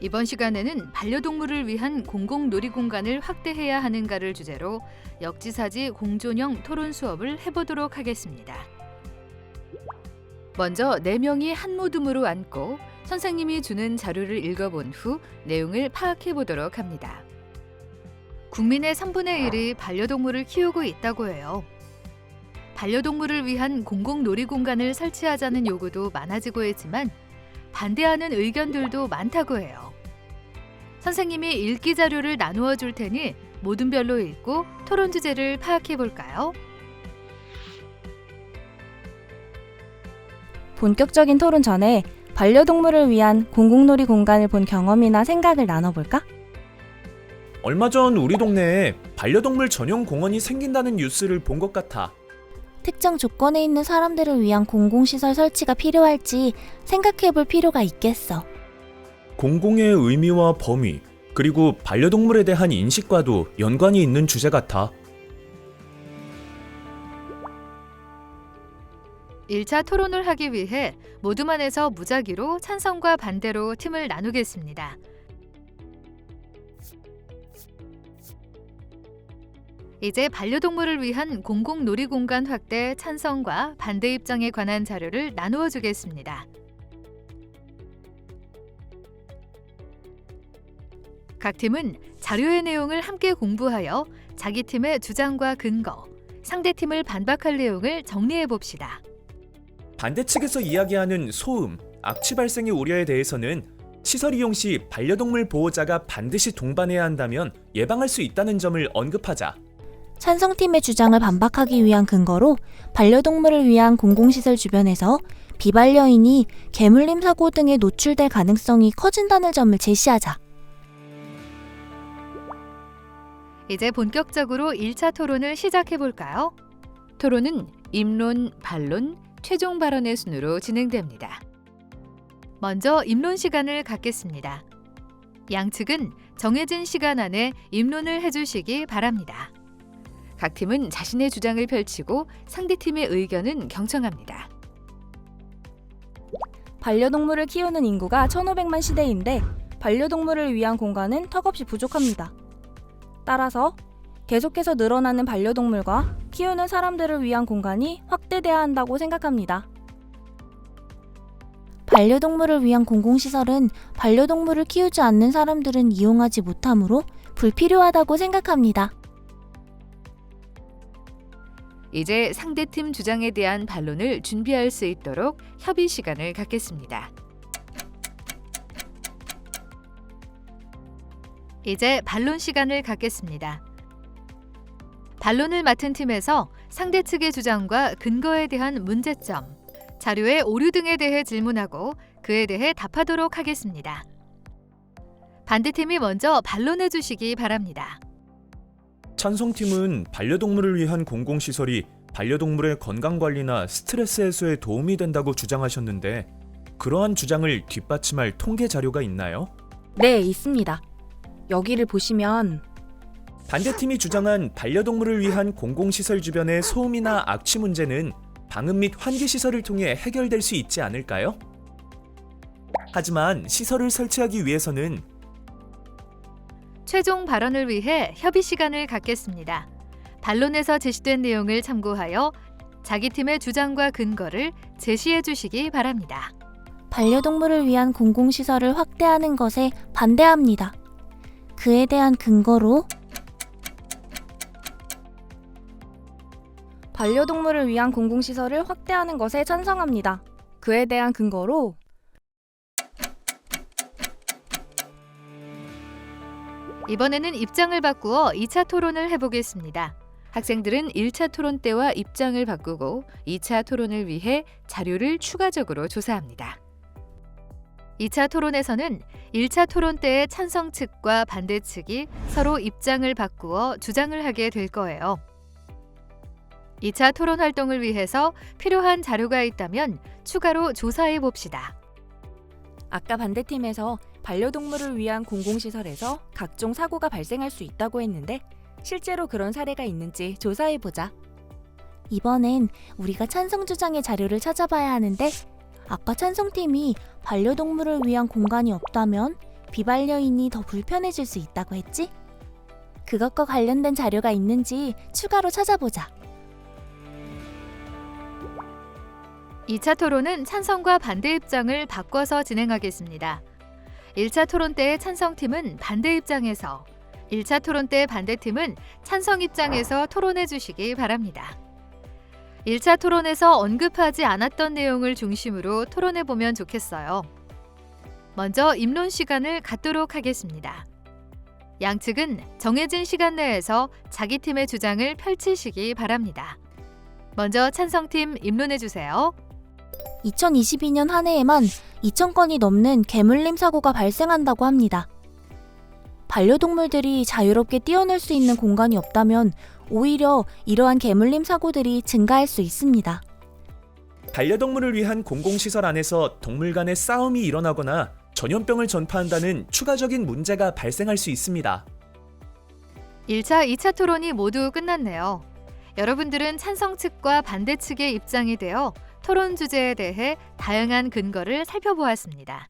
이번 시간에는 반려동물을 위한 공공놀이공간을 확대해야 하는가를 주제로 역지사지 공존형 토론 수업을 해보도록 하겠습니다. 먼저 4명이 한 모둠으로 앉고 선생님이 주는 자료를 읽어본 후 내용을 파악해 보도록 합니다. 국민의 3분의 1이 반려동물을 키우고 있다고 해요. 반려동물을 위한 공공놀이공간을 설치하자는 요구도 많아지고 있지만 반대하는 의견들도 많다고 해요. 선생님이 읽기 자료를 나누어 줄 테니 모둠별로 읽고 토론 주제를 파악해 볼까요? 본격적인 토론 전에 반려동물을 위한 공공놀이 공간을 본 경험이나 생각을 나눠볼까? 얼마 전 우리 동네에 반려동물 전용 공원이 생긴다는 뉴스를 본 것 같아. 특정 조건에 있는 사람들을 위한 공공시설 설치가 필요할지 생각해볼 필요가 있겠어. 공공의 의미와 범위, 그리고 반려동물에 대한 인식과도 연관이 있는 주제 같아. 1차 토론을 하기 위해 모둠 안에서 무작위로 찬성과 반대로 팀을 나누겠습니다. 이제 반려동물을 위한 공공놀이공간 확대 찬성과 반대 입장에 관한 자료를 나누어 주겠습니다. 각 팀은 자료의 내용을 함께 공부하여 자기 팀의 주장과 근거, 상대 팀을 반박할 내용을 정리해 봅시다. 반대 측에서 이야기하는 소음, 악취 발생의 우려에 대해서는 시설 이용 시 반려동물 보호자가 반드시 동반해야 한다면 예방할 수 있다는 점을 언급하자. 찬성팀의 주장을 반박하기 위한 근거로 반려동물을 위한 공공시설 주변에서 비반려인이 개물림 사고 등에 노출될 가능성이 커진다는 점을 제시하자. 이제 본격적으로 1차 토론을 시작해 볼까요? 토론은 입론, 반론, 최종 발언의 순으로 진행됩니다. 먼저 입론 시간을 갖겠습니다. 양측은 정해진 시간 안에 입론을 해주시기 바랍니다. 각 팀은 자신의 주장을 펼치고 상대팀의 의견은 경청합니다. 반려동물을 키우는 인구가 1,500만 시대인데 반려동물을 위한 공간은 턱없이 부족합니다. 따라서 계속해서 늘어나는 반려동물과 키우는 사람들을 위한 공간이 확대돼야 한다고 생각합니다. 반려동물을 위한 공공시설은 반려동물을 키우지 않는 사람들은 이용하지 못하므로 불필요하다고 생각합니다. 이제 상대팀 주장에 대한 반론을 준비할 수 있도록 협의 시간을 갖겠습니다. 이제 반론 시간을 갖겠습니다. 반론을 맡은 팀에서 상대 측의 주장과 근거에 대한 문제점, 자료의 오류 등에 대해 질문하고 그에 대해 답하도록 하겠습니다. 반대팀이 먼저 반론해 주시기 바랍니다. 찬성팀은 반려동물을 위한 공공시설이 반려동물의 건강관리나 스트레스 해소에 도움이 된다고 주장하셨는데 그러한 주장을 뒷받침할 통계 자료가 있나요? 네, 있습니다. 여기를 보시면 반대팀이 주장한 반려동물을 위한 공공시설 주변의 소음이나 악취 문제는 방음 및 환기시설을 통해 해결될 수 있지 않을까요? 하지만 시설을 설치하기 위해서는 최종 발언을 위해 협의 시간을 갖겠습니다. 반론에서 제시된 내용을 참고하여 자기 팀의 주장과 근거를 제시해 주시기 바랍니다. 반려동물을 위한 공공시설을 확대하는 것에 반대합니다. 그에 대한 근거로 반려동물을 위한 공공시설을 확대하는 것에 찬성합니다. 그에 대한 근거로 이번에는 입장을 바꾸어 2차 토론을 해보겠습니다. 학생들은 1차 토론 때와 입장을 바꾸고 2차 토론을 위해 자료를 추가적으로 조사합니다. 2차 토론에서는 1차 토론 때의 찬성 측과 반대 측이 서로 입장을 바꾸어 주장을 하게 될 거예요. 2차 토론 활동을 위해서 필요한 자료가 있다면 추가로 조사해 봅시다. 아까 반대팀에서 반려동물을 위한 공공시설에서 각종 사고가 발생할 수 있다고 했는데 실제로 그런 사례가 있는지 조사해보자. 이번엔 우리가 찬성 주장의 자료를 찾아봐야 하는데 아까 찬성팀이 반려동물을 위한 공간이 없다면 비반려인이 더 불편해질 수 있다고 했지? 그것과 관련된 자료가 있는지 추가로 찾아보자. 2차 토론은 찬성과 반대 입장을 바꿔서 진행하겠습니다. 1차 토론 때의 찬성팀은 반대 입장에서, 1차 토론 때 반대팀은 찬성 입장에서 토론해 주시기 바랍니다. 1차 토론에서 언급하지 않았던 내용을 중심으로 토론해 보면 좋겠어요. 먼저 입론 시간을 갖도록 하겠습니다. 양측은 정해진 시간 내에서 자기 팀의 주장을 펼치시기 바랍니다. 먼저 찬성팀 입론해 주세요. 2022년 한 해에만 2,000건이 넘는 개물림 사고가 발생한다고 합니다. 반려동물들이 자유롭게 뛰어놀 수 있는 공간이 없다면 오히려 이러한 개물림 사고들이 증가할 수 있습니다. 반려동물을 위한 공공시설 안에서 동물 간의 싸움이 일어나거나 전염병을 전파한다는 추가적인 문제가 발생할 수 있습니다. 1차, 2차 토론이 모두 끝났네요. 여러분들은 찬성 측과 반대 측의 입장이 되어 토론 주제에 대해 다양한 근거를 살펴보았습니다.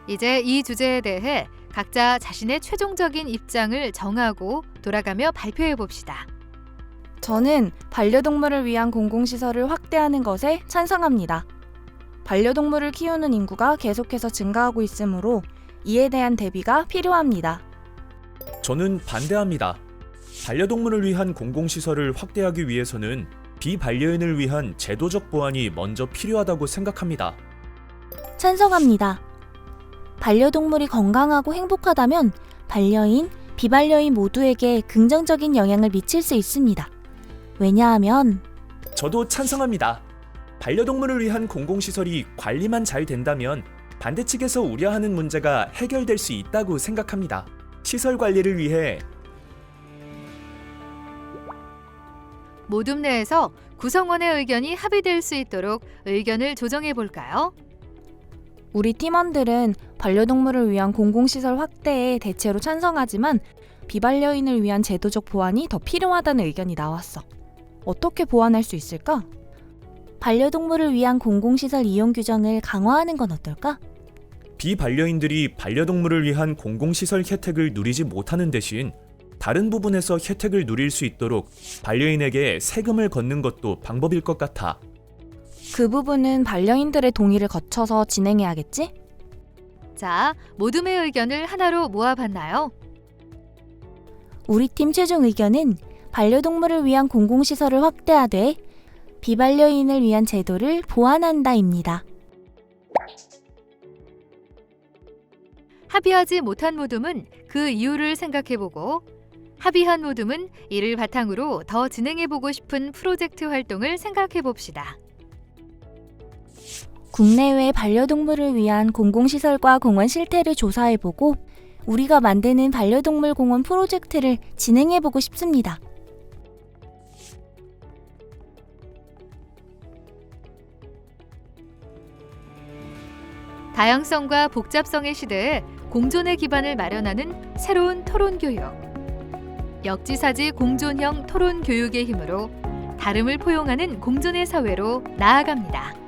이제 이 주제에 대해 각자 자신의 최종적인 입장을 정하고 돌아가며 발표해 봅시다. 저는 반려동물을 위한 공공시설을 확대하는 것에 찬성합니다. 반려동물을 키우는 인구가 계속해서 증가하고 있으므로 이에 대한 대비가 필요합니다. 저는 반대합니다. 반려동물을 위한 공공시설을 확대하기 위해서는 비반려인을 위한 제도적 보완이 먼저 필요하다고 생각합니다. 찬성합니다. 반려동물이 건강하고 행복하다면 반려인, 비반려인 모두에게 긍정적인 영향을 미칠 수 있습니다. 왜냐하면 저도 찬성합니다. 반려동물을 위한 공공시설이 관리만 잘 된다면 반대 측에서 우려하는 문제가 해결될 수 있다고 생각합니다. 시설 관리를 위해 모둠 내에서 구성원의 의견이 합의될 수 있도록 의견을 조정해 볼까요? 우리 팀원들은 반려동물을 위한 공공시설 확대에 대체로 찬성하지만 비반려인을 위한 제도적 보완이 더 필요하다는 의견이 나왔어. 어떻게 보완할 수 있을까? 반려동물을 위한 공공시설 이용 규정을 강화하는 건 어떨까? 비반려인들이 반려동물을 위한 공공시설 혜택을 누리지 못하는 대신 다른 부분에서 혜택을 누릴 수 있도록 반려인에게 세금을 걷는 것도 방법일 것 같아. 그 부분은 반려인들의 동의를 거쳐서 진행해야겠지? 자, 모둠의 의견을 하나로 모아봤나요? 우리 팀 최종 의견은 반려동물을 위한 공공시설을 확대하되 비반려인을 위한 제도를 보완한다입니다. 합의하지 못한 모둠은 그 이유를 생각해보고, 합의한 모둠은 이를 바탕으로 더 진행해보고 싶은 프로젝트 활동을 생각해봅시다. 국내외 반려동물을 위한 공공시설과 공원 실태를 조사해보고 우리가 만드는 반려동물 공원 프로젝트를 진행해보고 싶습니다. 다양성과 복잡성의 시대에 공존의 기반을 마련하는 새로운 토론 교육. 역지사지 공존형 토론 교육의 힘으로 다름을 포용하는 공존의 사회로 나아갑니다.